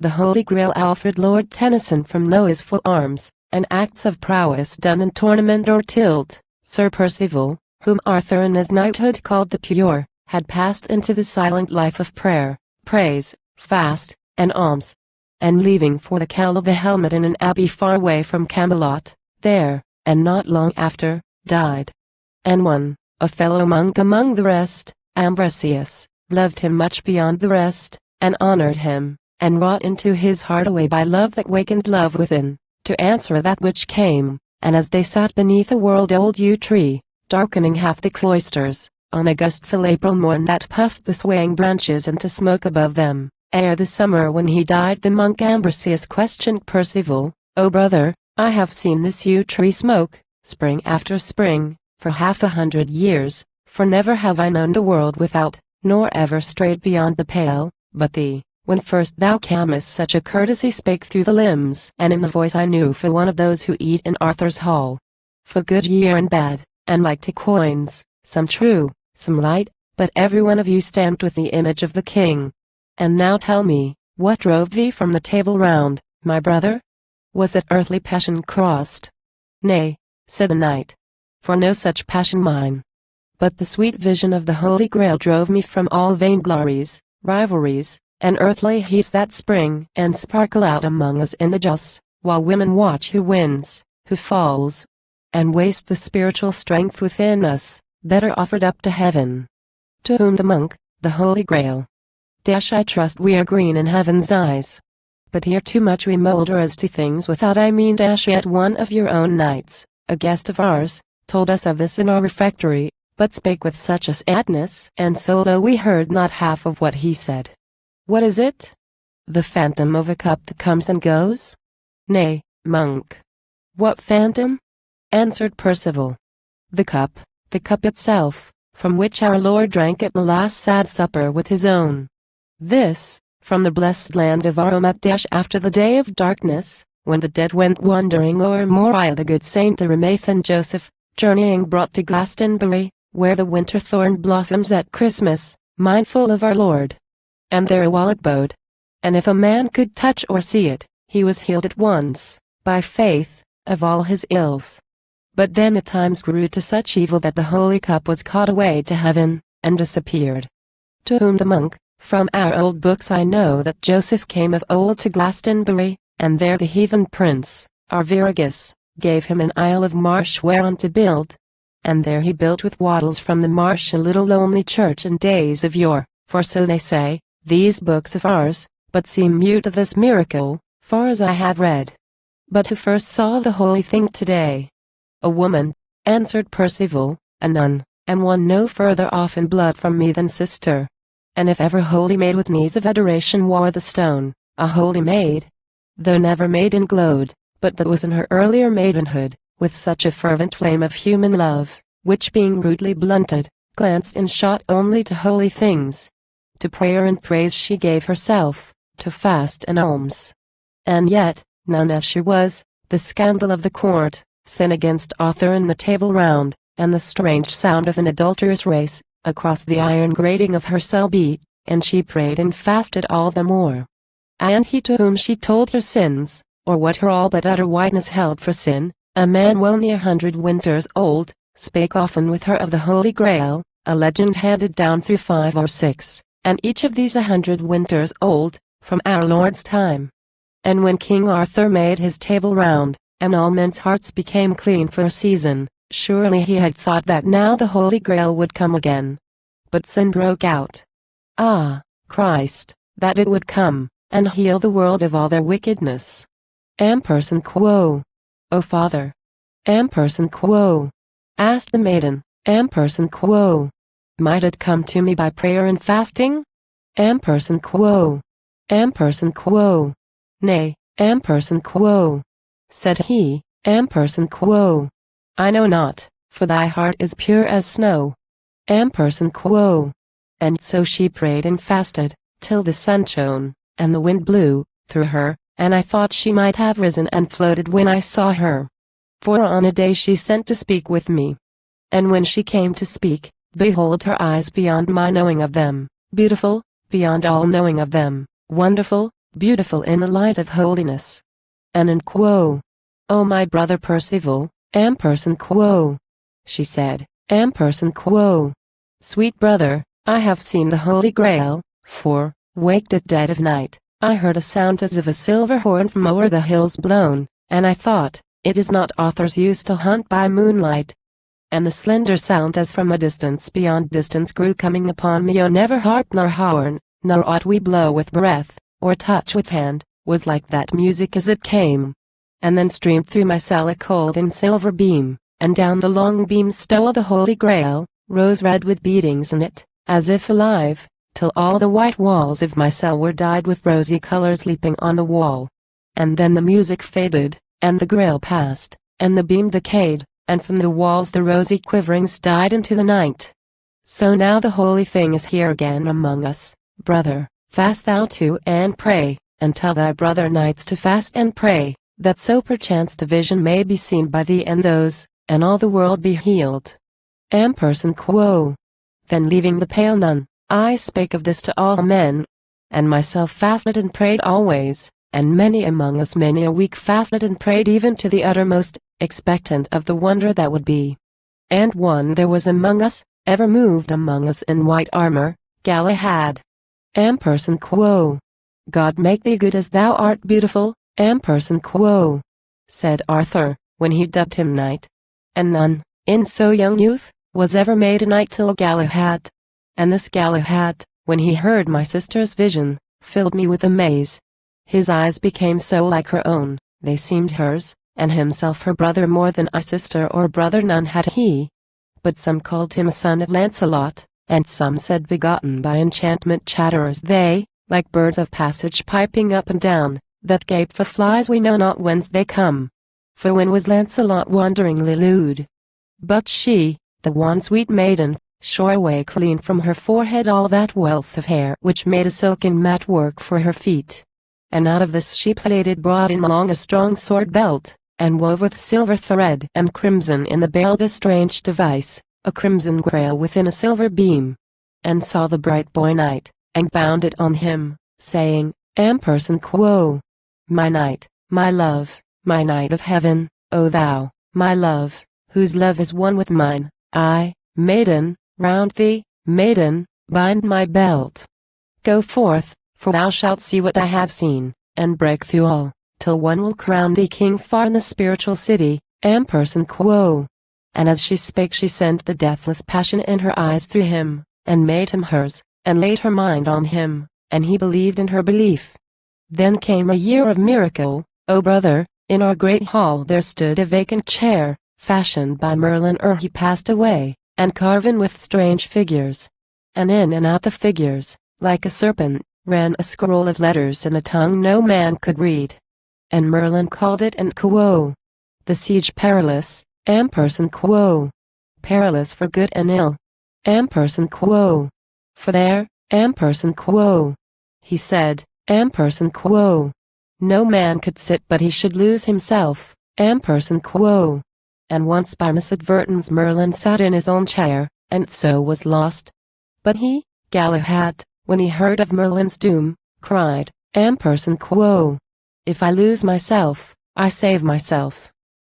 the Holy Grail. Alfred, Lord Tennyson, from Noah's full arms, and acts of prowess done in tournament or tilt. Sir Percival, whom Arthur in his knighthood called the Pure, had passed into the silent life of prayer, praise, fast, and alms, and leaving for the cowl of the helmet in an abbey far away from Camelot, there, and not long after, died. And one, a fellow monk among the rest, Ambrosius, loved him much beyond the rest, and honored him, and wrought into his heart a way by love that wakened love within, to answer that which came. And as they sat beneath a world-old yew tree, darkening half the cloisters, on a gustful April morn that puffed the swaying branches into smoke above them, ere the summer when he died, the monk Ambrosius questioned Percival, "O brother, I have seen this yew tree smoke, spring after spring, for 100 years, for never have I known the world without, nor ever strayed beyond the pale, but thee, when first thou camest, such a courtesy spake through the limbs, and in the voice I knew for one of those who eat in Arthur's hall. For good year and bad, and like to coins, some true, some light, but every one of you stamped with the image of the king. And now tell me, what drove thee from the Table Round, my brother? Was it earthly passion crossed?" "Nay," said the knight, "for no such passion mine. But the sweet vision of the Holy Grail drove me from all vainglories, rivalries, and earthly heats that spring and sparkle out among us in the jousts, while women watch who wins, who falls, and waste the spiritual strength within us, better offered up to heaven." To whom the monk, "The Holy Grail. I trust we are green in heaven's eyes. But here too much we moulder as to things without I mean. Yet one of your own knights, a guest of ours, told us of this in our refectory, but spake with such a sadness and so low we heard not half of what he said." "What is it?" "The phantom of a cup that comes and goes?" "Nay, monk." "What phantom?" answered Percival. The cup itself, from which our Lord drank at the last sad supper with his own. This, from the blessed land of Aromat. After the day of darkness, when the dead went wandering o'er Moriah, the good Saint Arimath and Joseph, journeying brought to Glastonbury, where the winter thorn blossoms at Christmas, mindful of our Lord. And there a wall abode. And if a man could touch or see it, he was healed at once, by faith, of all his ills. But then the times grew to such evil that the holy cup was caught away to heaven, and disappeared. To whom the monk, "From our old books I know that Joseph came of old to Glastonbury, and there the heathen prince, Arviragus, gave him an isle of marsh whereon to build. And there he built with wattles from the marsh a little lonely church in days of yore, for so they say, these books of ours, but seem mute of this miracle, far as I have read. But who first saw the holy thing today?" "A woman," answered Percival, "a nun, and one no further off in blood from me than sister. And if ever holy maid with knees of adoration wore the stone, a holy maid, though never maiden glowed, but that was in her earlier maidenhood, with such a fervent flame of human love, which being rudely blunted, glanced and shot only to holy things. To prayer and praise she gave herself, to fast and alms. And yet, nun as she was, the scandal of the court, sin against Arthur in the Table Round, and the strange sound of an adulterous race, across the iron grating of her cell beat, and she prayed and fasted all the more. And he to whom she told her sins, or what her all but utter whiteness held for sin, a man well near 100 winters old, spake often with her of the Holy Grail, a legend handed down through 5 or 6, and each of these 100 winters old, from our Lord's time. And when King Arthur made his Table Round, and all men's hearts became clean for a season, surely he had thought that now the Holy Grail would come again. But sin broke out. Ah, Christ, that it would come, and heal the world of all their wickedness. Amperson quo. O Father. Amperson quo. Asked the maiden, Amperson quo. Might it come to me by prayer and fasting? Amperson quo. Amperson quo. Nay, Amperson quo. Said he, Amperson quo. I know not, for thy heart is pure as snow. Amperson quo. And so she prayed and fasted, till the sun shone, and the wind blew, through her, and I thought she might have risen and floated when I saw her. For on a day she sent to speak with me. And when she came to speak, behold her eyes beyond my knowing of them, beautiful, beyond all knowing of them, wonderful, beautiful in the light of holiness. And quo, "O my brother Percival, quo," she said, quo, "sweet brother, I have seen the Holy Grail, for, waked at dead of night, I heard a sound as of a silver horn from o'er the hills blown, and I thought, it is not authors used to hunt by moonlight. And the slender sound as from a distance beyond distance grew coming upon me, never harp nor horn, nor aught we blow with breath, or touch with hand, was like that music as it came. And then streamed through my cell a cold and silver beam, and down the long beam stole the Holy Grail, rose red with beatings in it, as if alive, till all the white walls of my cell were dyed with rosy colors leaping on the wall. And then the music faded, and the Grail passed, and the beam decayed, and from the walls the rosy quiverings died into the night. So now the holy thing is here again among us, brother, fast thou too and pray, and tell thy brother knights to fast and pray, that so perchance the vision may be seen by thee and those, and all the world be healed. Quo. Then leaving the pale nun, I spake of this to all men, and myself fasted and prayed always, and many among us many a week fasted and prayed even to the uttermost, expectant of the wonder that would be. And one there was among us, ever moved among us in white armor, Galahad. Quo. God make thee good as thou art beautiful, quo, said Arthur, when he dubbed him knight. And none, in so young youth, was ever made a knight till Galahad. And this Galahad, when he heard my sister's vision, filled me with amaze. His eyes became so like her own, they seemed hers, and himself her brother more than a sister or brother none had he. But some called him a son of Lancelot, and some said begotten by enchantment chatterers they, like birds of passage piping up and down, that gape for flies we know not whence they come. For when was Lancelot wanderingly lewd? But she, the wan sweet maiden, shore away clean from her forehead all that wealth of hair which made a silken mat work for her feet. And out of this she plaited broad and long a strong sword belt, and wove with silver thread and crimson in the belt a strange device, a crimson grail within a silver beam. And saw the bright boy knight, and bound it on him, saying, quo, my knight, my love, my knight of heaven, O thou, my love, whose love is one with mine, I, maiden, round thee, maiden, bind my belt. Go forth, for thou shalt see what I have seen, and break through all, till one will crown thee king far in the spiritual city, quo. And as she spake she sent the deathless passion in her eyes through him, and made him hers, and laid her mind on him, and he believed in her belief. Then came a year of miracle, O brother, in our great hall there stood a vacant chair, fashioned by Merlin ere he passed away, and carven with strange figures. And in and out the figures, like a serpent, ran a scroll of letters in a tongue no man could read. And Merlin called it quo, the Siege Perilous, quo, perilous for good and ill, quo, for there, quo, he said, quo, no man could sit but he should lose himself, quo. And once by misadvertence Merlin sat in his own chair, and so was lost. But he, Galahad, when he heard of Merlin's doom, cried, quo, if I lose myself, I save myself,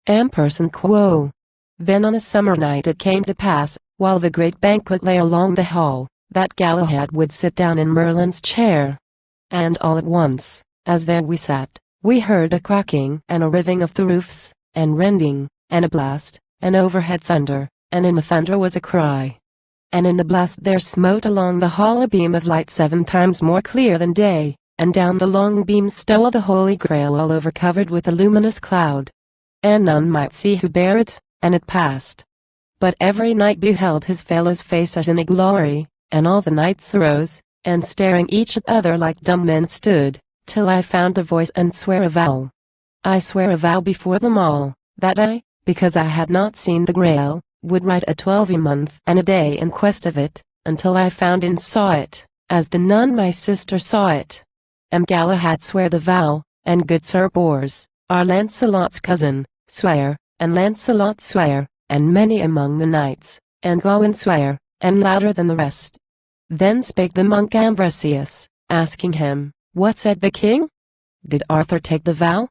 quo. Then on a summer night it came to pass, while the great banquet lay along the hall, that Galahad would sit down in Merlin's chair. And all at once, as there we sat, we heard a cracking and a riving of the roofs, and rending, and a blast, and overhead thunder, and in the thunder was a cry. And in the blast there smote along the hall a beam of light 7 times more clear than day, and down the long beam stole the Holy Grail all over covered with a luminous cloud. And none might see who bare it, and it passed. But every knight beheld his fellow's face as in a glory, and all the knights arose, and staring each at other like dumb men stood, till I found a voice and sware a vow. I swear a vow before them all, that I, because I had not seen the Grail, would ride a 12-month and a day in quest of it, until I found and saw it, as the nun my sister saw it. And Galahad sware the vow, and good Sir Bors, our Lancelot's cousin, sware, and Lancelot sware, and many among the knights, and Gawain sware, and louder than the rest. Then spake the monk Ambrosius, asking him, What said the king? Did Arthur take the vow?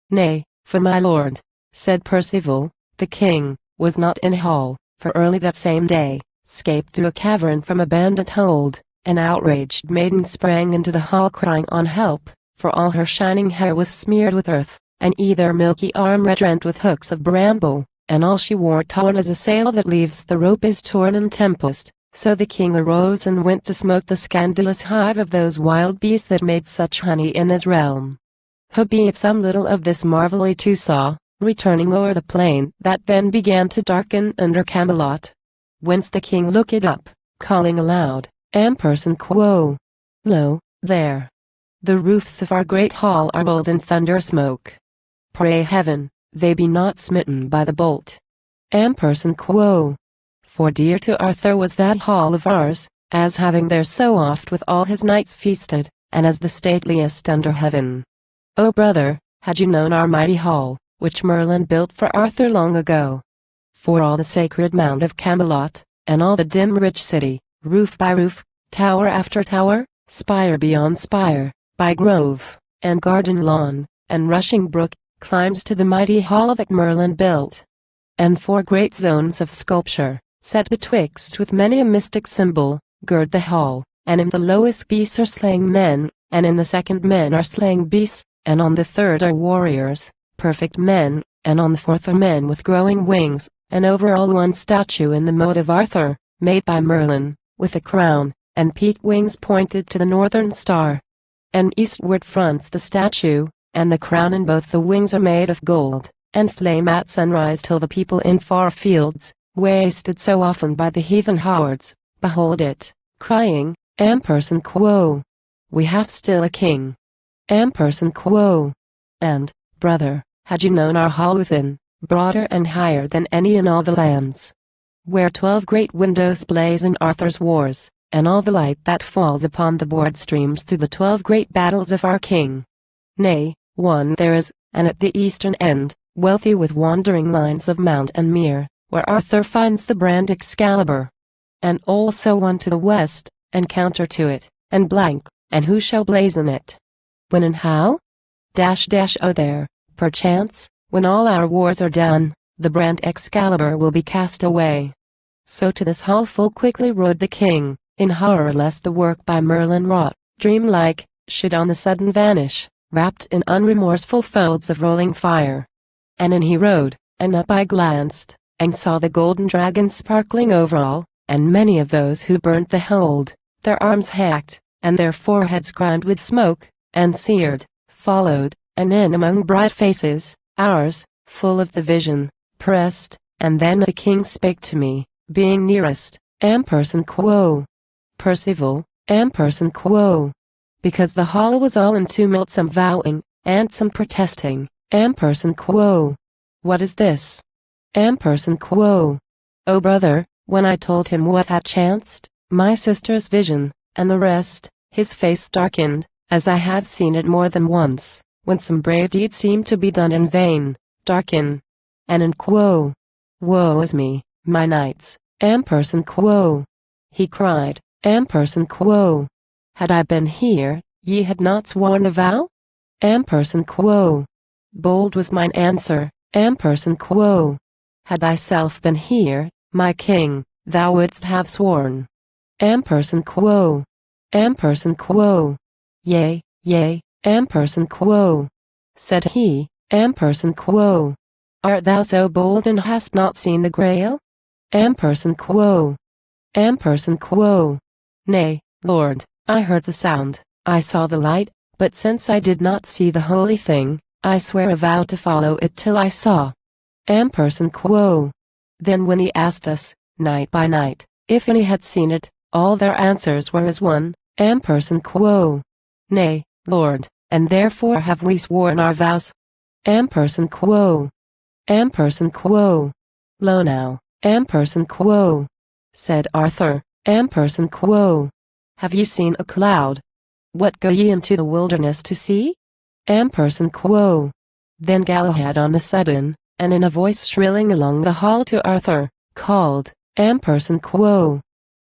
Nay, for my lord, said Percival, the king, was not in hall, for early that same day, 'scaped to a cavern from a bandit hold, an outraged maiden sprang into the hall crying on help, for all her shining hair was smeared with earth, and either milky arm rent with hooks of bramble, and all she wore torn as a sail that leaves the rope is torn in tempest. So the king arose and went to smoke the scandalous hive of those wild beasts that made such honey in his realm. Howbeit some little of this marvel he too saw, returning o'er the plain that then began to darken under Camelot. Whence the king looked up, calling aloud, Amperson quo! Lo, there! The roofs of our great hall are rolled in thunder smoke. Pray heaven, they be not smitten by the bolt. Amperson quo! For dear to Arthur was that hall of ours, as having there so oft with all his knights feasted, and as the stateliest under heaven. O brother, had you known our mighty hall, which Merlin built for Arthur long ago, for all the sacred mount of Camelot, and all the dim rich city, roof by roof, tower after tower, spire beyond spire, by grove, and garden lawn, and rushing brook, climbs to the mighty hall that Merlin built. And 4 great zones of sculpture, set betwixt with many a mystic symbol, gird the hall, and in the lowest beasts are slaying men, and in the second men are slaying beasts, and on the third are warriors, perfect men, and on the fourth are men with growing wings, and over all one statue in the mode of Arthur, made by Merlin, with a crown, and peaked wings pointed to the northern star. And eastward fronts the statue, and the crown and both the wings are made of gold, and flame at sunrise till the people in far fields, wasted so often by the heathen howards, behold it, crying, Amperson quo! We have still a king. Amperson quo! And, brother, had you known our hall within, broader and higher than any in all the lands, where 12 great windows blaze in Arthur's wars, and all the light that falls upon the board streams through the 12 great battles of our king. Nay, one there is, and at the eastern end, wealthy with wandering lines of mount and mere, where Arthur finds the brand Excalibur. And also one to the west, and counter to it, and blank, and who shall blazon it? When and how? Oh there, perchance, when all our wars are done, the brand Excalibur will be cast away. So to this hall full quickly rode the king, in horror lest the work by Merlin wrought, dream-like, should on the sudden vanish, wrapped in unremorseful folds of rolling fire. And in he rode, and up I glanced, and saw the golden dragon sparkling over all, and many of those who burnt the hold, their arms hacked, and their foreheads grimed with smoke, and seared, followed, and in among bright faces, ours, full of the vision, pressed, and then the king spake to me, being nearest, Amperson quo! Percival, Amperson quo! Because the hall was all in tumult, some vowing, and some protesting, Amperson quo! What is this? Amperson quo! O brother, when I told him what had chanced, my sister's vision, and the rest, his face darkened, as I have seen it more than once, when some brave deed seemed to be done in vain, darken. And in quo! Woe is me, my knights, Amperson quo! He cried, Amperson quo! Had I been here, ye had not sworn the vow? Amperson quo! Bold was mine answer, Amperson quo! Had thyself been here, my king, thou wouldst have sworn. Amperson quo! Amperson quo! Yea, yea, Amperson quo! Said he, Amperson quo! Art thou so bold and hast not seen the Grail? Amperson quo! Amperson quo! Nay, lord, I heard the sound, I saw the light, but since I did not see the holy thing, I swear a vow to follow it till I saw. Amperson quo! Then when he asked us, night by night, if any had seen it, all their answers were as one, Amperson quo! Nay, lord, and therefore have we sworn our vows. Amperson quo! Amperson quo! Lo now, Amperson quo! Said Arthur, Amperson quo! Have ye seen a cloud? What go ye into the wilderness to see? Amperson quo! Then Galahad on the sudden, and in a voice shrilling along the hall to Arthur, called, Amperson quo!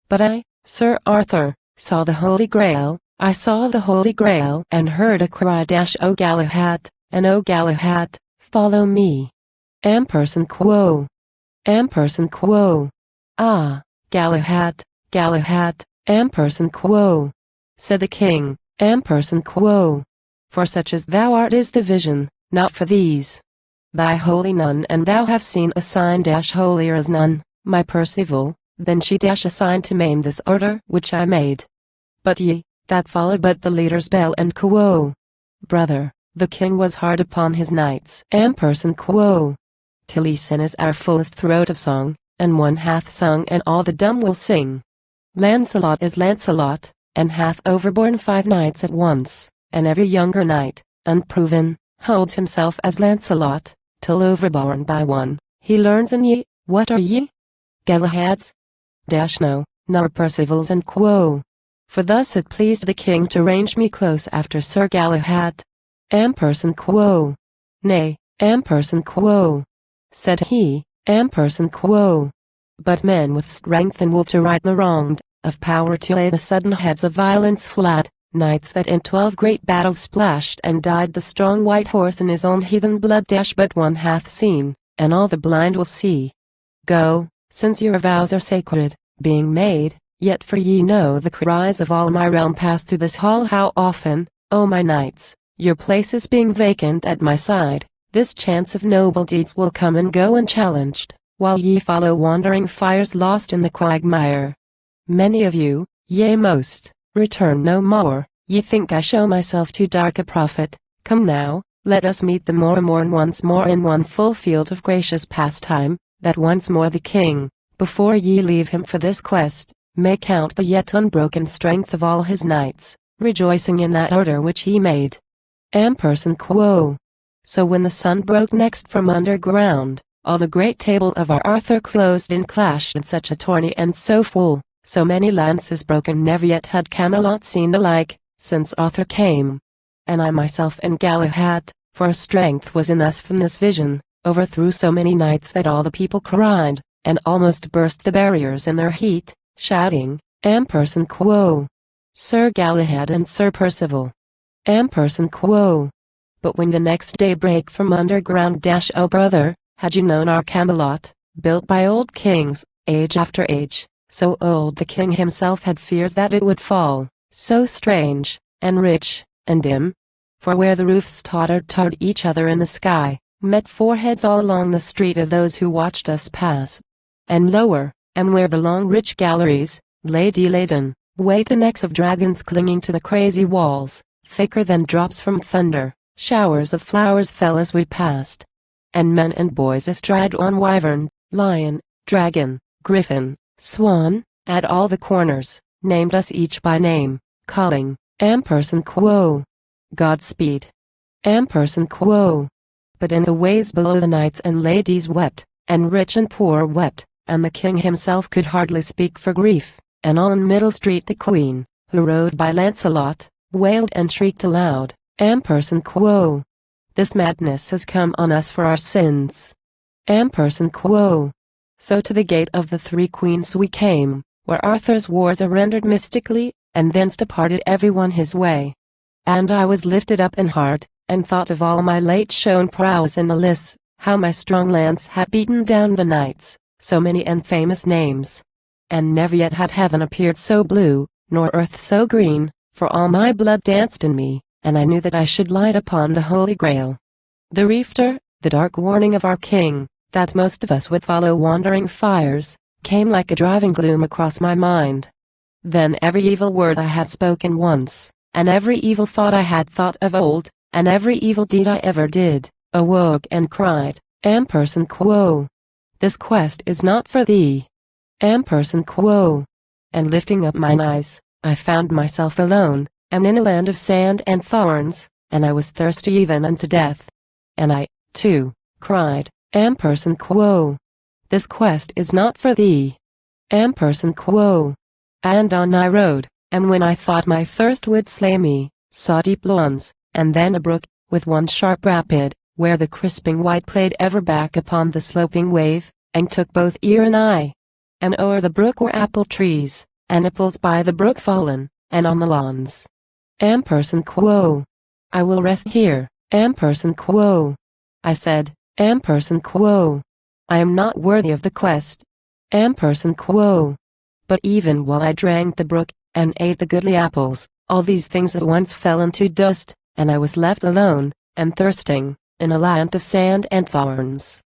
But I, Sir Arthur, saw the Holy Grail, I saw the Holy Grail and heard a cry dash O Galahad, and O Galahad, follow me. Ampersand quo. Ampersand quo. Ah, Galahad, Galahad, ampersand quo. Said the king, ampersand quo. For such as thou art is the vision, not for these. Thy holy none, and thou have seen a sign dash holier as none, my Percival, than she dash a sign to maim this order which I made. But ye, that followed but the leader's bell and quo. Brother, the king was hard upon his knights, ampersand quo. Tennyson is our fullest throat of song, and one hath sung and all the dumb will sing. Lancelot is Lancelot, and hath overborne 5 knights at once, and every younger knight, unproven, holds himself as Lancelot, till overborne by one, he learns. And ye, what are ye? Galahads? Dash no, nor Percivals and quo. For thus it pleased the king to range me close after Sir Galahad. Ampersand quo. Nay, ampersand quo. Said he, ampersand quo. But men with strength and will to right the wronged, of power to lay the sudden heads of violence flat, knights that in 12 great battles splashed and died the strong white horse in his own heathen blood dash but one hath seen, and all the blind will see. Go, since your vows are sacred, being made, yet for ye know the cries of all my realm pass through this hall how often, O my knights, your places being vacant at my side, this chance of noble deeds will come and go unchallenged, while ye follow wandering fires lost in the quagmire. Many of you, yea most, return no more. Ye think I show myself too dark a prophet. Come now, let us meet the more and once more in one full field of gracious pastime, that once more the king, before ye leave him for this quest, may count the yet unbroken strength of all his knights, rejoicing in that order which he made. Ampersand quo. So when the sun broke next from underground, all the great table of our Arthur closed and clashed in such a tourney and so full, so many lances broken never yet had Camelot seen the like, since Arthur came. And I myself and Galahad, for strength was in us from this vision, overthrew so many knights that all the people cried, and almost burst the barriers in their heat, shouting, ampersand quo. Sir Galahad and Sir Percival. Ampersand quo. But when the next day brake from underground dash O brother, had you known our Camelot, built by old kings, age after age, so old the king himself had fears that it would fall, so strange, and rich, and dim. For where the roofs tottered toward each other in the sky, met foreheads all along the street of those who watched us pass. And lower, and where the long rich galleries, lady laden, wait the necks of dragons clinging to the crazy walls, thicker than drops from thunder, showers of flowers fell as we passed. And men and boys astride on wyvern, lion, dragon, griffin, swan, at all the corners, named us each by name, calling, ampersand quo. Godspeed. Ampersand quo. But in the ways below the knights and ladies wept, and rich and poor wept, and the king himself could hardly speak for grief, and all in Middle Street the queen, who rode by Lancelot, wailed and shrieked aloud, ampersand quo. This madness has come on us for our sins. Ampersand quo. So to the gate of the 3 queens we came, where Arthur's wars are rendered mystically, and thence departed every one his way. And I was lifted up in heart, and thought of all my late shown prowess in the lists, how my strong lance had beaten down the knights, so many and famous names. And never yet had heaven appeared so blue, nor earth so green, for all my blood danced in me, and I knew that I should light upon the Holy Grail. The reefter, the dark warning of our king, that most of us would follow wandering fires, came like a driving gloom across my mind. Then every evil word I had spoken once, and every evil thought I had thought of old, and every evil deed I ever did, awoke and cried, ampersand quo. This quest is not for thee. Ampersand quo. And lifting up mine eyes, I found myself alone, and in a land of sand and thorns, and I was thirsty even unto death. And I, too, cried, ampersand quo. This quest is not for thee. Ampersand quo. And on I rode, and when I thought my thirst would slay me, saw deep lawns, and then a brook, with one sharp rapid, where the crisping white played ever back upon the sloping wave, and took both ear and eye. And o'er the brook were apple trees, and apples by the brook fallen, and on the lawns, Ampersand quo. I will rest here, ampersand quo. I said, ampersand quo. I am not worthy of the quest, ampersand quo. But even while I drank the brook, and ate the goodly apples, all these things at once fell into dust, and I was left alone, and thirsting, in a land of sand and thorns.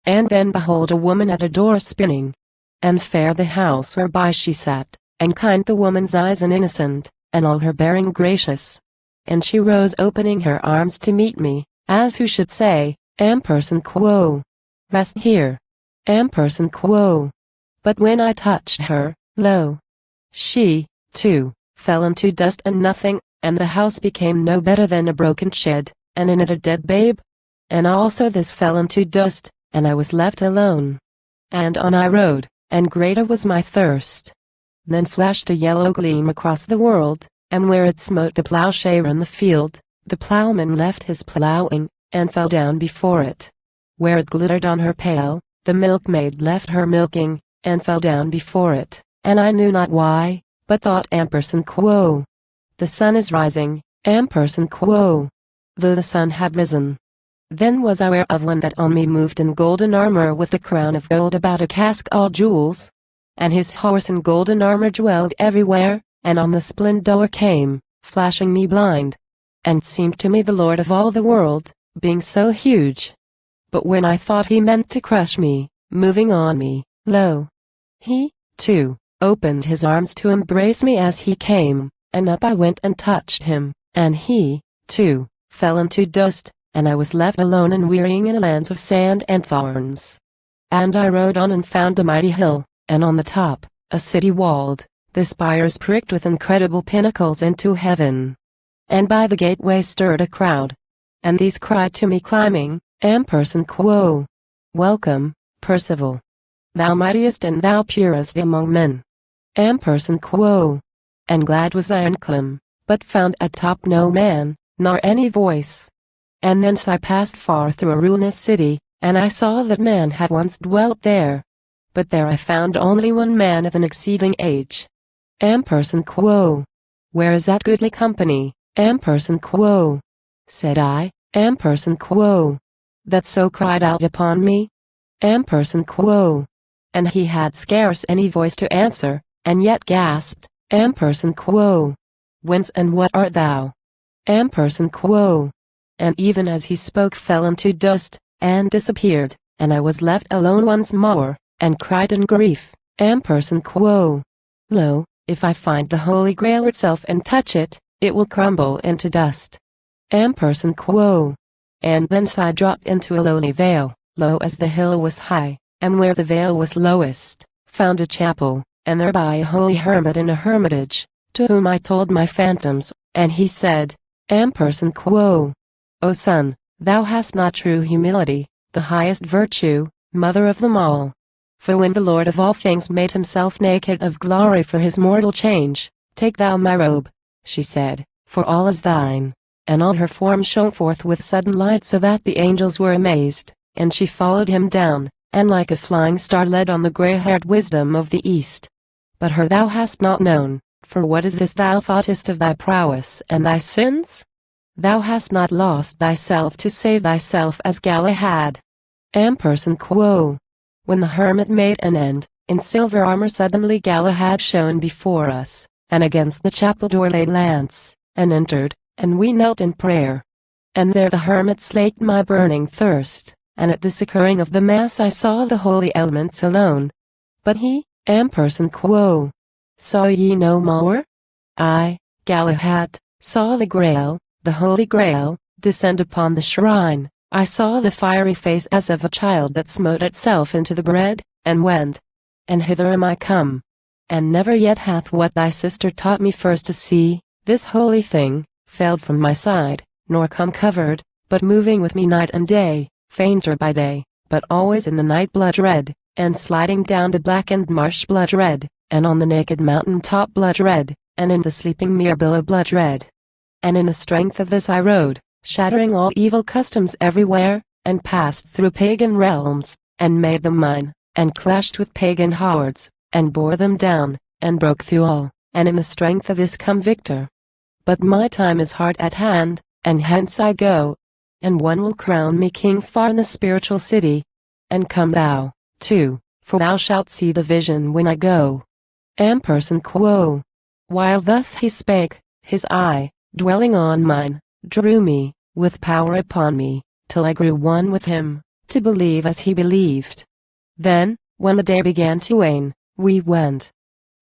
And then behold a woman at a door spinning. And fair the house whereby she sat, and kind the woman's eyes and innocent, and all her bearing gracious. And she rose opening her arms to meet me, as who should say, ampersand quo. Rest here, ampersand quo. But when I touched her, lo! She, too, fell into dust and nothing, and the house became no better than a broken shed, and in it a dead babe. And also this fell into dust, and I was left alone. And on I rode, and greater was my thirst. Then flashed a yellow gleam across the world, and where it smote the plowshare in the field, the plowman left his plowing, and fell down before it. Where it glittered on her pail, the milkmaid left her milking, and fell down before it, and I knew not why, but thought ampersand quo. The sun is rising, ampersand quo. Though the sun had risen. Then was I aware of one that on me moved in golden armor with a crown of gold about a casque all jewels. And his horse in golden armor dwelled everywhere, and on the splendor came, flashing me blind. And seemed to me the lord of all the world, being so huge. But when I thought he meant to crush me, moving on me, lo! He, too, opened his arms to embrace me as he came, and up I went and touched him, and he, too, fell into dust, and I was left alone and wearying in a land of sand and thorns. And I rode on and found a mighty hill, and on the top, a city walled, the spires pricked with incredible pinnacles into heaven. And by the gateway stirred a crowd. And these cried to me climbing, ampersand quo. Welcome, Percival. Thou mightiest and thou purest among men. Ampersand quo. And glad was I and clomb, but found atop no man, nor any voice. And thence I passed far through a ruinous city, and I saw that man had once dwelt there. But there I found only one man of an exceeding age. Ampersand quo. Where is that goodly company, ampersand quo? Said I, ampersand quo. That so cried out upon me? Ampersand quo. And he had scarce any voice to answer, and yet gasped, ampersand quo. Whence and what art thou? Ampersand quo. And even as he spoke fell into dust, and disappeared, and I was left alone once more, and cried in grief, ampersand quo. Lo, if I find the Holy Grail itself and touch it, it will crumble into dust. Ampersand quo. And thence I dropped into a lowly vale, low as the hill was high, and where the vale was lowest, found a chapel, and thereby a holy hermit in a hermitage, to whom I told my phantoms, and he said, ampersand quo. O son, thou hast not true humility, the highest virtue, mother of them all. For when the Lord of all things made himself naked of glory for his mortal change, take thou my robe, she said, for all is thine. And all her form shone forth with sudden light so that the angels were amazed, and she followed him down, and like a flying star led on the gray-haired wisdom of the east. But her thou hast not known, for what is this thou thoughtest of thy prowess and thy sins? Thou hast not lost thyself to save thyself as Galahad. Ampersand quo. When the hermit made an end, in silver armor suddenly Galahad shone before us, and against the chapel door lay lance, and entered, and we knelt in prayer. And there the hermit slaked my burning thirst, and at this occurring of the mass I saw the holy elements alone. But he, ampersand quo. Saw ye no more? I, Galahad, saw the Grail, the Holy Grail, descend upon the shrine. I saw the fiery face as of a child that smote itself into the bread, and went. And hither am I come. And never yet hath what thy sister taught me first to see, this holy thing, failed from my side, nor come covered, but moving with me night and day, fainter by day, but always in the night blood red, and sliding down the blackened marsh blood red, and on the naked mountain top blood red, and in the sleeping mere billow blood red. And in the strength of this I rode, shattering all evil customs everywhere, and passed through pagan realms, and made them mine, and clashed with pagan hordes, and bore them down, and broke through all, and in the strength of this come victor. But my time is hard at hand, and hence I go. And one will crown me king far in the spiritual city. And come thou, too, for thou shalt see the vision when I go. Ampersand quo. While thus he spake, his eye, dwelling on mine, drew me, with power upon me, till I grew one with him, to believe as he believed. Then, when the day began to wane, we went.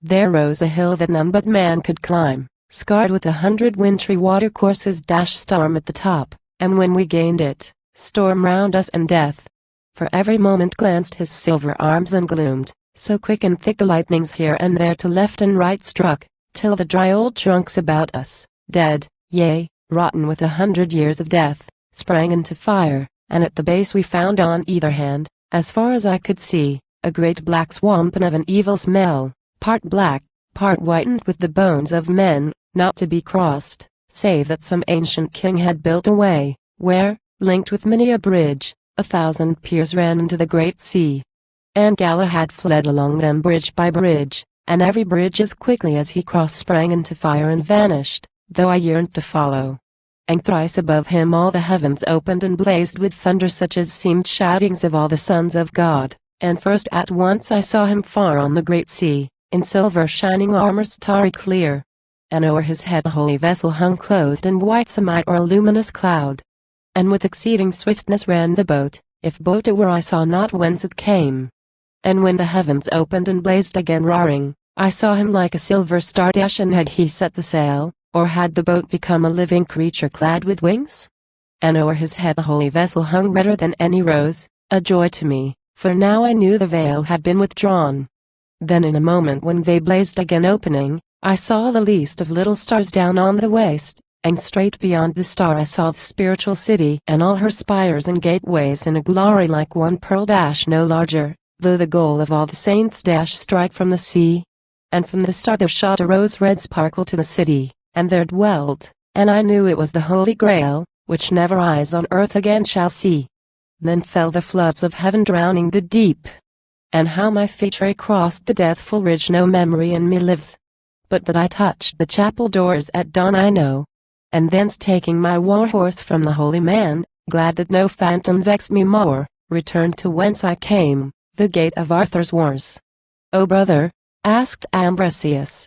There rose a hill that none but man could climb, scarred with 100 wintry watercourses. Storm at the top, and when we gained it, storm round us and death. For every moment glanced his silver arms and gloomed, so quick and thick the lightnings here and there to left and right struck, till the dry old trunks about us, dead, yea, rotten with 100 years of death, sprang into fire, and at the base we found on either hand, as far as I could see, a great black swamp and of an evil smell, part black, part whitened with the bones of men, not to be crossed, save that some ancient king had built a way, where, linked with many a bridge, 1,000 piers ran into the great sea. And Galahad fled along them bridge by bridge, and every bridge as quickly as he crossed sprang into fire and vanished, though I yearned to follow. And thrice above him all the heavens opened and blazed with thunder such as seemed shoutings of all the sons of God, and first at once I saw him far on the great sea, in silver shining armor starry clear. And o'er his head a holy vessel hung clothed in white samite or a luminous cloud. And with exceeding swiftness ran the boat, if boat it were I saw not whence it came. And when the heavens opened and blazed again roaring, I saw him like a silver star. And had he set the sail, or had the boat become a living creature clad with wings? And o'er his head the holy vessel hung redder than any rose, a joy to me, for now I knew the veil had been withdrawn. Then in a moment when they blazed again opening, I saw the least of little stars down on the waste, and straight beyond the star I saw the spiritual city and all her spires and gateways in a glory like one pearl no larger, though the goal of all the saints strike from the sea. And from the star there shot a rose-red sparkle to the city, and there dwelt, and I knew it was the Holy Grail, which never eyes on earth again shall see. Then fell the floods of heaven drowning the deep. And how my feet crossed the deathful ridge no memory in me lives. But that I touched the chapel doors at dawn I know. And thence taking my war horse from the holy man, glad that no phantom vexed me more, returned to whence I came, the gate of Arthur's wars. O brother, asked Ambrosius,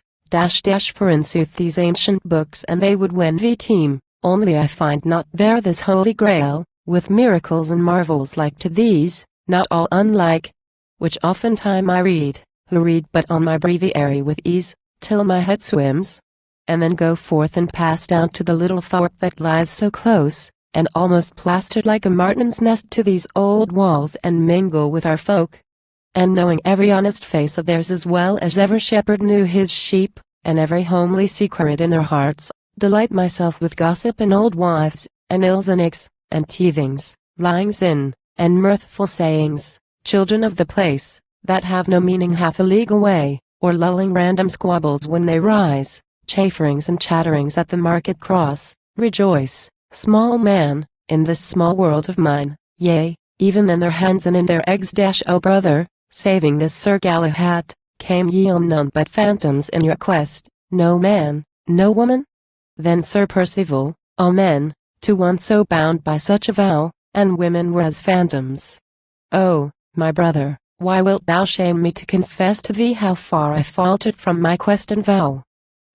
for in sooth these ancient books and they would wend thee team, only I find not there this holy grail, with miracles and marvels like to these, not all unlike, which oftentime I read, who read but on my breviary with ease, till my head swims, and then go forth and pass down to the little thorp that lies so close, and almost plastered like a martin's nest to these old walls and mingle with our folk. And knowing every honest face of theirs as well as ever shepherd knew his sheep, and every homely secret in their hearts, delight myself with gossip and old wives, and ills and aches, and teethings, lyings in, and mirthful sayings, children of the place, that have no meaning half a league away, or lulling random squabbles when they rise, chafferings and chatterings at the market cross. Rejoice, small man, in this small world of mine, yea, even in their hens and in their eggs. O brother, saving this Sir Galahad, came ye on none but phantoms in your quest, no man, no woman? Then Sir Percival, amen, to one so bound by such a vow, and women were as phantoms. Oh, my brother, why wilt thou shame me to confess to thee how far I faltered from my quest and vow?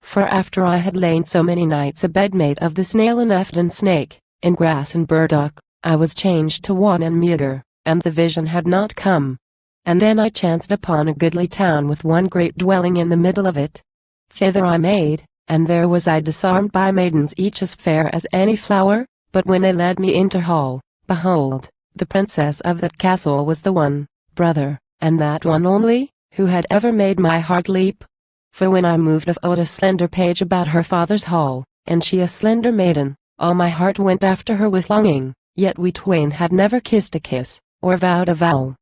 For after I had lain so many nights abed made of the snail and eft and snake, in grass and burdock, I was changed to wan and meagre, and the vision had not come. And then I chanced upon a goodly town with one great dwelling in the middle of it. Thither I made, and there was I disarmed by maidens each as fair as any flower, but when they led me into hall, behold, the princess of that castle was the one, brother, and that one only, who had ever made my heart leap. For when I moved of old a slender page about her father's hall, and she a slender maiden, all my heart went after her with longing, yet we twain had never kissed a kiss, or vowed a vow.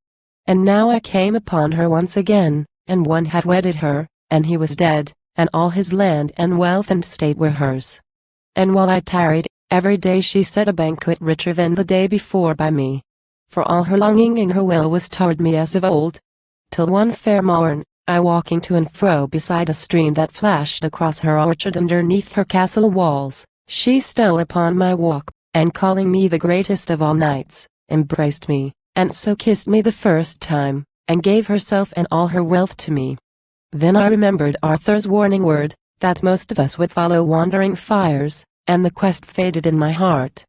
And now I came upon her once again, and one had wedded her, and he was dead, and all his land and wealth and state were hers. And while I tarried, every day she set a banquet richer than the day before by me. For all her longing and her will was toward me as of old. Till one fair morn, I walking to and fro beside a stream that flashed across her orchard underneath her castle walls, she stole upon my walk, and calling me the greatest of all knights, embraced me, and so kissed me the first time, and gave herself and all her wealth to me. Then I remembered Arthur's warning word, that most of us would follow wandering fires, and the quest faded in my heart.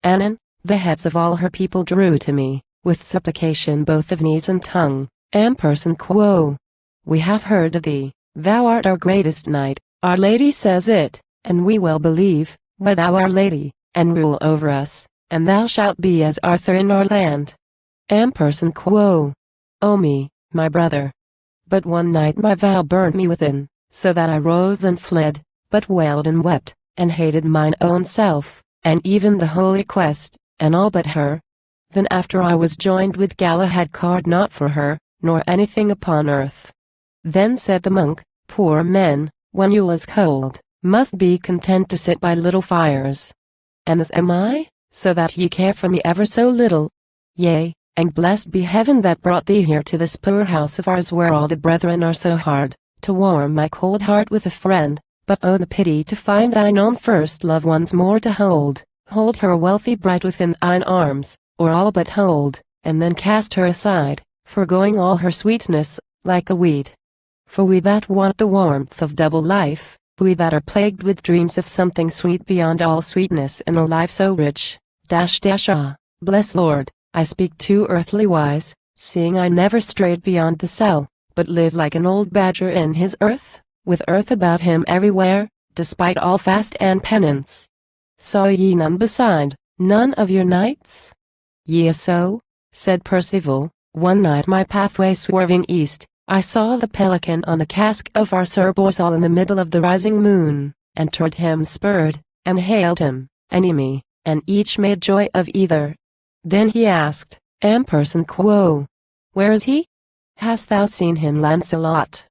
Anon, the heads of all her people drew to me, with supplication both of knees and tongue, ampersand quo. We have heard of thee, thou art our greatest knight, our lady says it, and we well believe, wed thou our lady, and rule over us, and thou shalt be as Arthur in our land. Ampersand quo. O me, my brother. But one night my vow burned me within, so that I rose and fled, but wailed and wept, and hated mine own self, and even the holy quest, and all but her. Then after I was joined with Galahad cared not for her, nor anything upon earth. Then said the monk, poor men, when Yule is cold, must be content to sit by little fires. And this am I, so that ye care for me ever so little. Yea, and blessed be heaven that brought thee here to this poor house of ours where all the brethren are so hard, to warm my cold heart with a friend, but oh the pity to find thine own first love once more to hold her wealthy bride within thine arms, or all but hold, and then cast her aside, forgoing all her sweetness, like a weed. For we that want the warmth of double life, we that are plagued with dreams of something sweet beyond all sweetness in a life so rich, bless Lord, I speak too earthly wise, seeing I never strayed beyond the cell, but live like an old badger in his earth, with earth about him everywhere, despite all fast and penance. Saw ye none beside, none of your knights? Yea so, said Percival, one night my pathway swerving east, I saw the pelican on the casque of our Sir Borsal in the middle of the rising moon, and toward him spurred, and hailed him, and he me, and each made joy of either. Then he asked, ampersand quo. Where is he? Hast thou seen him, Lancelot?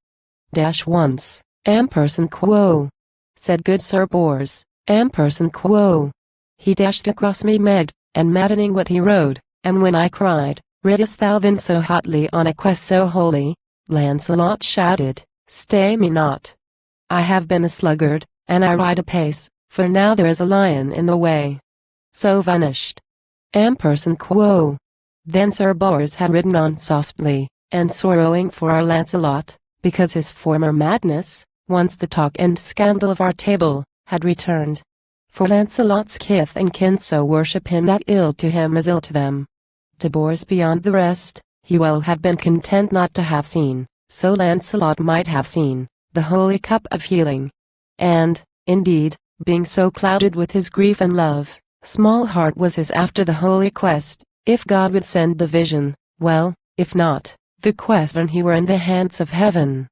Once, ampersand quo. Said good Sir Bors, ampersand quo. He dashed across me and maddening what he rode, and when I cried, ridest thou then so hotly on a quest so holy? Lancelot shouted, stay me not. I have been a sluggard, and I ride apace, for now there is a lion in the way. So vanished. Ampersand quo. Then Sir Bors had ridden on softly, and sorrowing for our Lancelot, because his former madness, once the talk and scandal of our table, had returned. For Lancelot's kith and kin so worship him that ill to him is ill to them. To Bors beyond the rest, he well had been content not to have seen, so Lancelot might have seen, the holy cup of healing. And, indeed, being so clouded with his grief and love, small heart was his after the holy quest. If God would send the vision, well, if not, the quest and he were in the hands of heaven.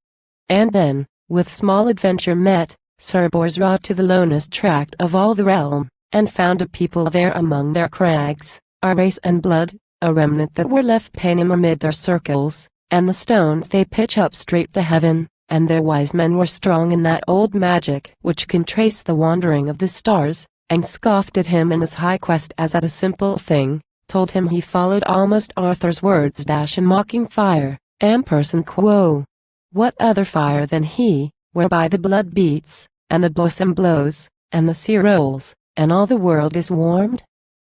And then, with small adventure met, Sir Bors rode to the lonest tract of all the realm, and found a people there among their crags, our race and blood, a remnant that were left paining amid their circles, and the stones they pitch up straight to heaven, and their wise men were strong in that old magic which can trace the wandering of the stars, and scoffed at him in his high quest as at a simple thing, told him he followed almost Arthur's words in mocking fire, ampersand quo. What other fire than he, whereby the blood beats, and the bosom blows, and the sea rolls, and all the world is warmed?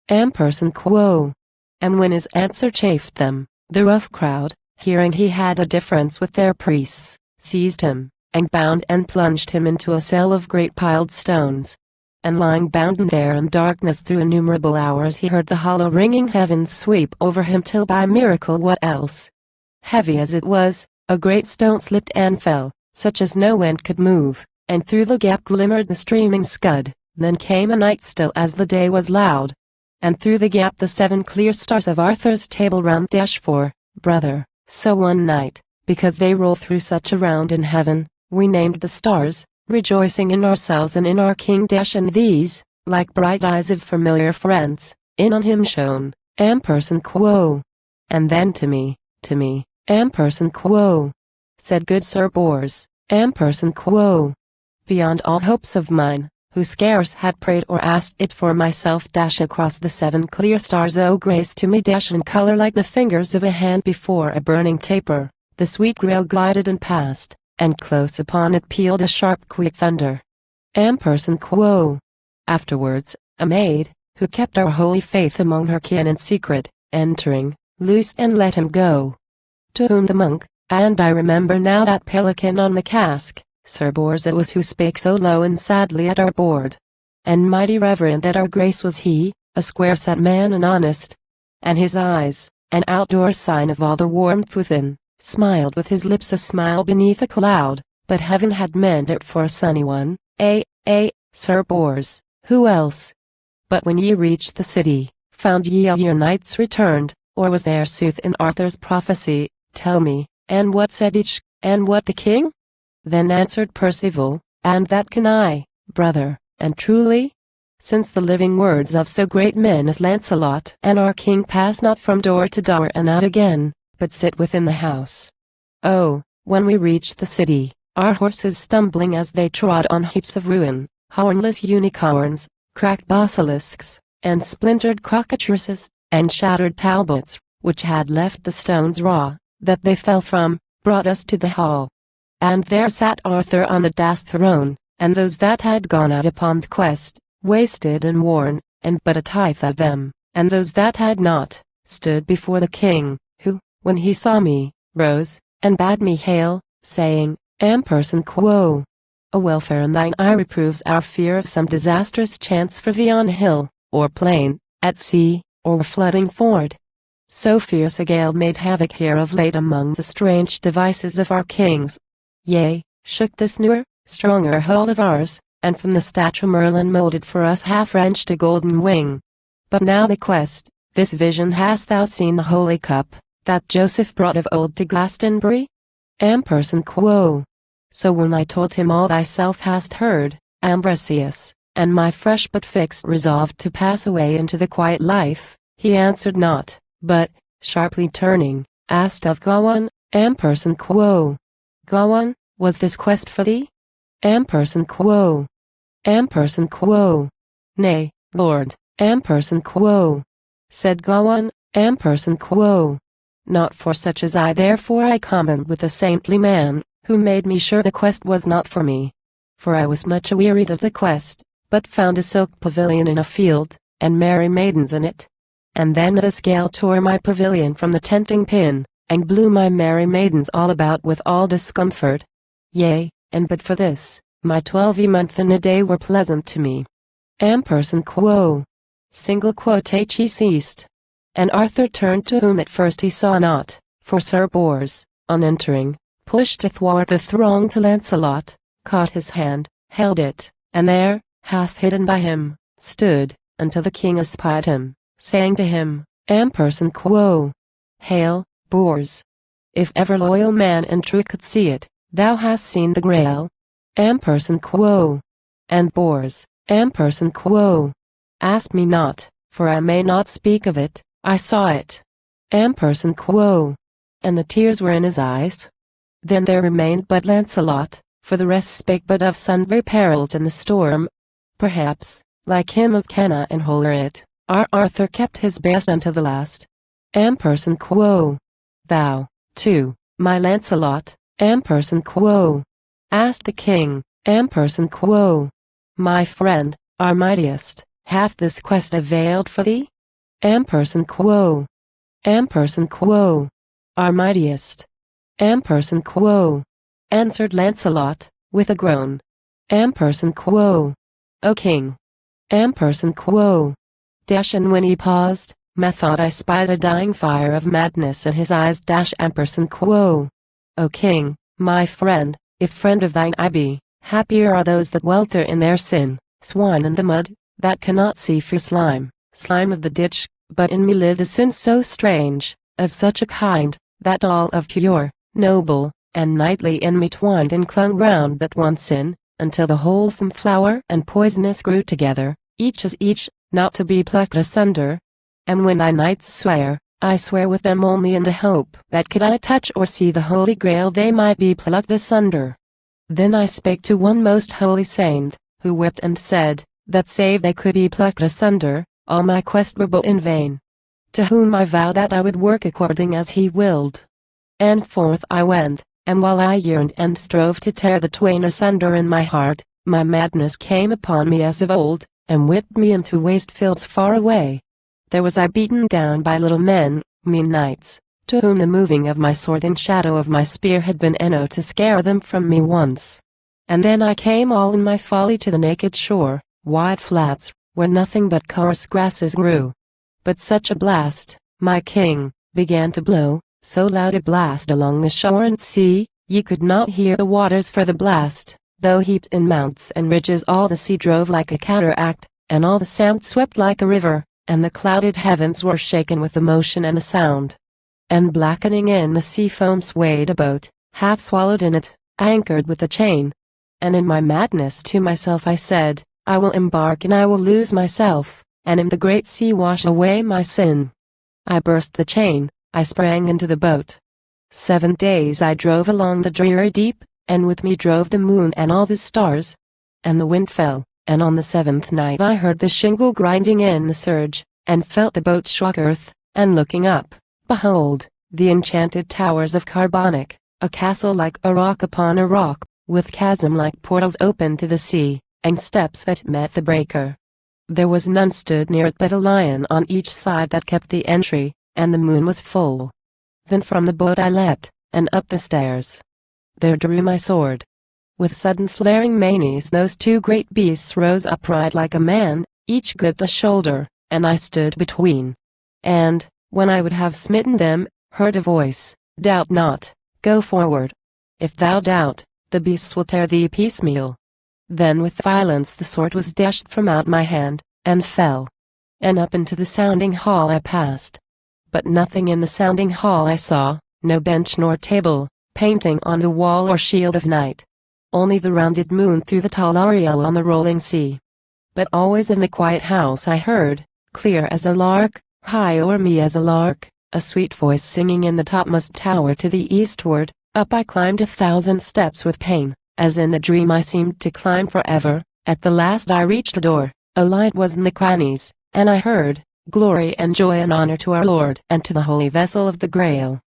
Ampersand quo. And when his answer chafed them, the rough crowd, hearing he had a difference with their priests, seized him, and bound and plunged him into a cell of great piled stones. And lying bound there in darkness through innumerable hours he heard the hollow ringing heavens sweep over him till by miracle what else? Heavy as it was, a great stone slipped and fell, such as no wind could move, and through the gap glimmered the streaming scud. Then came a night still as the day was loud, and through the gap the 7 clear stars of Arthur's table round. For, brother, so one night, because they roll through such a round in heaven, we named the stars, rejoicing in ourselves and in our king. And these, like bright eyes of familiar friends, in on him shone, ampersand quo. And then to me, ampersand quo. Said good Sir Bors, ampersand quo. Beyond all hopes of mine, who scarce had prayed or asked it for myself. Across the 7 clear stars, O grace to me. In color like the fingers of a hand before a burning taper, the sweet Grail glided and passed, and close upon it pealed a sharp quick thunder. Ampersand quo. Afterwards, a maid, who kept our holy faith among her kin in secret, entering, loosed and let him go. To whom the monk, and I remember now that pelican on the cask, Sir Bors it was who spake so low and sadly at our board. And mighty reverend at our grace was he, a square-set man and honest. And his eyes, an outdoor sign of all the warmth within, smiled with his lips a smile beneath a cloud, but heaven had meant it for a sunny one. Sir Bors, who else? But when ye reached the city, found ye all your knights returned, or was there sooth in Arthur's prophecy? Tell me, and what said each, and what the king? Then answered Percival, and that can I, brother, and truly? Since the living words of so great men as Lancelot and our king pass not from door to door and out again, but sit within the house. Oh, when we reached the city, our horses stumbling as they trod on heaps of ruin, hornless unicorns, cracked basilisks, and splintered cockatrices, and shattered talbots, which had left the stones raw, that they fell from, brought us to the hall. And there sat Arthur on the dast throne, and those that had gone out upon the quest, wasted and worn, and but a tithe of them, and those that had not, stood before the king, who, when he saw me, rose, and bade me hail, saying, Ampersand quo. A welfare in thine eye reproves our fear of some disastrous chance for thee on hill, or plain, at sea, or flooding ford. So fierce a gale made havoc here of late among the strange devices of our kings. Yea, shook this newer, stronger hull of ours, and from the statue Merlin molded for us half-wrenched a golden wing. But now the quest, this vision hast thou seen the holy cup, that Joseph brought of old to Glastonbury? Ampersand quo. So when I told him all thyself hast heard, Ambrosius, and my fresh but fixed resolve to pass away into the quiet life, he answered not, but, sharply turning, asked of Gawain, Ampersand quo. Gawain, was this quest for thee? Ampersand quo. Ampersand quo. Nay, Lord, Ampersand quo. Said Gawain, Ampersand quo. Not for such as I, therefore I comment with the saintly man, who made me sure the quest was not for me. For I was much awearied of the quest, but found a silk pavilion in a field, and merry maidens in it. And then the scale tore my pavilion from the tenting pin, and blew my merry maidens all about with all discomfort. Yea, and but for this, my 12 month and a day were pleasant to me. Ampersand quo. Single quotate he ceased. And Arthur turned to whom at first he saw not, for Sir Bors, on entering, pushed athwart the throng to Lancelot, caught his hand, held it, and there, half hidden by him, stood, until the king espied him, saying to him, Ampersand quo. Hail, Bors. If ever loyal man and true could see it, thou hast seen the Grail. Ampersand quo. And Bors, Ampersand quo. Ask me not, for I may not speak of it, I saw it. Ampersand quo. And the tears were in his eyes. Then there remained but Lancelot, for the rest spake but of sundry perils in the storm. Perhaps, like him of Cana and Holyrood, our Arthur kept his best unto the last. Ampersand quo. Thou, too, my Lancelot, Ampersand quo. Asked the king, Ampersand quo. My friend, our mightiest, hath this quest availed for thee? Ampersand quo. Ampersand quo. Our mightiest. Ampersand quo. Answered Lancelot, with a groan. Ampersand quo. O king. Ampersand quo. And when he paused, methought I spied a dying fire of madness in his eyes. Ampersand quo. O king, my friend, if friend of thine I be, happier are those that welter in their sin, swine in the mud, that cannot see for slime of the ditch, but in me lived a sin so strange, of such a kind, that all of pure, noble, and knightly in me twined and clung round that one sin, until the wholesome flower and poisonous grew together, each as each, not to be plucked asunder. And when thy knights swear, I swear with them only in the hope that could I touch or see the Holy Grail they might be plucked asunder. Then I spake to one most holy saint, who wept and said, that save they could be plucked asunder, all my quest were but in vain. To whom I vowed that I would work according as he willed. And forth I went, and while I yearned and strove to tear the twain asunder in my heart, my madness came upon me as of old, and whipped me into waste fields far away. There was I beaten down by little men, mean knights, to whom the moving of my sword and shadow of my spear had been enough to scare them from me once. And then I came all in my folly to the naked shore, wide flats, where nothing but coarse grasses grew. But such a blast, my king, began to blow, so loud a blast along the shore and sea, ye could not hear the waters for the blast, though heaped in mounts and ridges all the sea drove like a cataract, and all the sound swept like a river, and the clouded heavens were shaken with the motion and the sound. And blackening in the sea foam swayed a boat, half swallowed in it, anchored with a chain. And in my madness to myself I said, I will embark and I will lose myself, and in the great sea wash away my sin. I burst the chain, I sprang into the boat. 7 days I drove along the dreary deep, and with me drove the moon and all the stars. And the wind fell, and on the 7th night I heard the shingle grinding in the surge, and felt the boat struck earth, and looking up, behold, the enchanted towers of Carbonic, a castle like a rock upon a rock, with chasm-like portals open to the sea, and steps that met the breaker. There was none stood near it but a lion on each side that kept the entry, and the moon was full. Then from the boat I leapt, and up the stairs. There drew my sword. With sudden flaring manes those two great beasts rose upright like a man, each gripped a shoulder, and I stood between. And, when I would have smitten them, heard a voice, Doubt not, go forward. If thou doubt, the beasts will tear thee piecemeal. Then with violence the sword was dashed from out my hand, and fell. And up into the sounding hall I passed. But nothing in the sounding hall I saw, no bench nor table, painting on the wall or shield of night. Only the rounded moon through the tall oriel on the rolling sea. But always in the quiet house I heard, clear as a lark, high o'er me as a lark, a sweet voice singing in the topmost tower to the eastward. Up I climbed 1,000 steps with pain, as in a dream I seemed to climb forever. At the last I reached the door, a light was in the crannies, and I heard, Glory and joy and honor to our Lord and to the holy vessel of the Grail.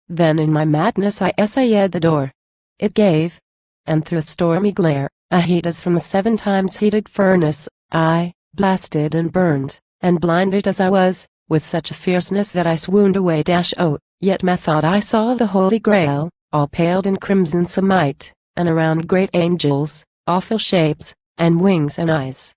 Then in my madness I essayed the door. It gave, and through a stormy glare, a heat as from a 7 times heated furnace, I, blasted and burned, and blinded as I was, with such a fierceness that I swooned away. Oh, yet methought I saw the holy Grail, all paled in crimson samite, and around great angels, awful shapes, and wings and eyes.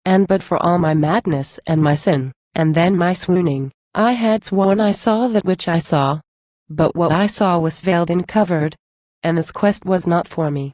And but for all my madness and my sin, and then my swooning, I had sworn I saw that which I saw. But what I saw was veiled and covered, and this quest was not for me.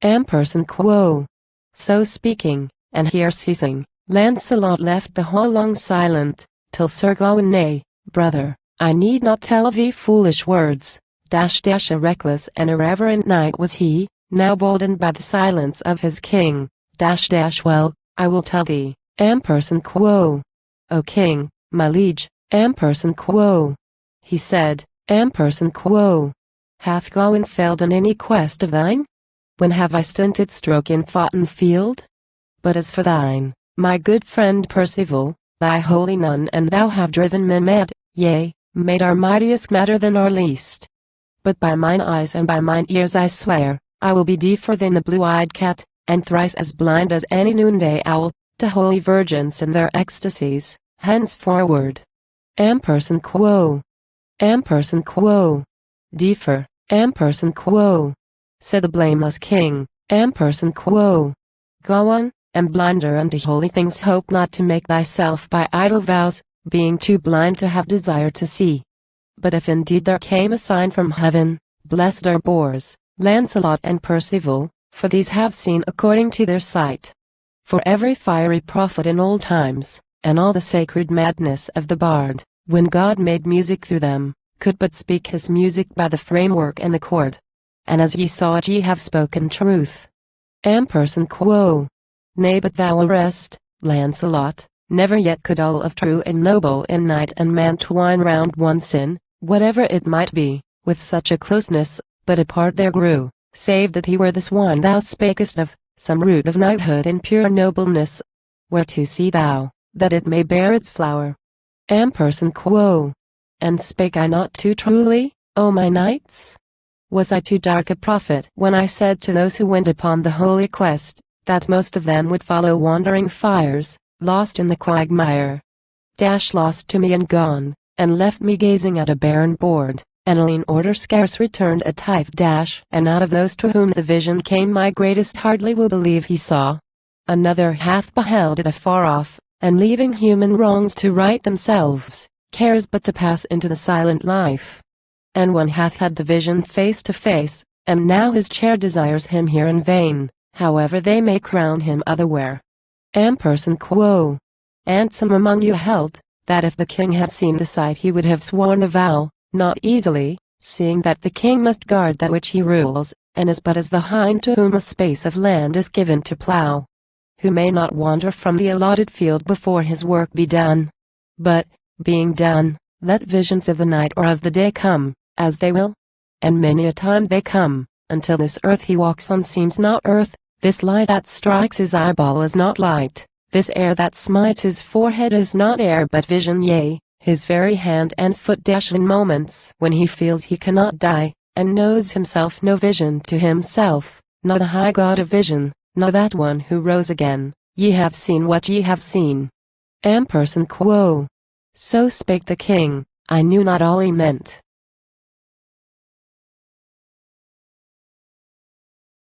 Ampersand quo. So speaking, and here ceasing, Lancelot left the hall long silent, till Sir Gawain, nay, brother, I need not tell thee foolish words. A reckless and irreverent knight was he, now boldened by the silence of his king. Well, I will tell thee, Ampersand quo. O king, my liege, Ampersand quo. He said, Ampersand quo. Hath Gawain failed in any quest of thine? When have I stinted stroke in foughten field? But as for thine, my good friend Percival, thy holy nun and thou have driven men mad, yea, made our mightiest madder than our least. But by mine eyes and by mine ears I swear, I will be deefer than the blue-eyed cat, and thrice as blind as any noonday owl, to holy virgins and their ecstasies, henceforward. Ampersand quo. Ampersand quo. Deefer, Ampersand quo. Said the blameless king, Ampersand quo. Gawain, and blinder unto holy things, hope not to make thyself by idle vows, being too blind to have desire to see. But if indeed there came a sign from heaven, blessed are Bors, Lancelot and Percival, for these have seen according to their sight. For every fiery prophet in old times, and all the sacred madness of the bard, when God made music through them, could but speak his music by the framework and the chord. And as ye saw it, ye have spoken truth. Ampersand quo. Nay, but thou rest, Lancelot, never yet could all of true and noble in knight and man twine round one sin, whatever it might be, with such a closeness, but apart there grew, save that he were this one thou spakest of, some root of knighthood and pure nobleness. Whereto see thou, that it may bear its flower. Ampersand quo. And spake I not too truly, O my knights? Was I too dark a prophet when I said to those who went upon the holy quest, that most of them would follow wandering fires, lost in the quagmire? Lost to me and gone, and left me gazing at a barren board, and in order scarce returned a tithe. And out of those to whom the vision came, my greatest hardly will believe he saw. Another hath beheld it afar off, and leaving human wrongs to right themselves, cares but to pass into the silent life. And one hath had the vision face to face, and now his chair desires him here in vain, however they may crown him otherwhere. Quo. And some among you held, that if the king had seen the sight he would have sworn the vow, not easily, seeing that the king must guard that which he rules, and is but as the hind to whom a space of land is given to plow, who may not wander from the allotted field before his work be done. But, being done, let visions of the night or of the day come, as they will. And many a time they come, until this earth he walks on seems not earth, this light that strikes his eyeball is not light, this air that smites his forehead is not air but vision, yea, his very hand and foot dash in moments when he feels he cannot die, and knows himself no vision to himself, nor the high God of vision, nor that one who rose again. Ye have seen what ye have seen. Quo. So spake the king. I knew not all he meant.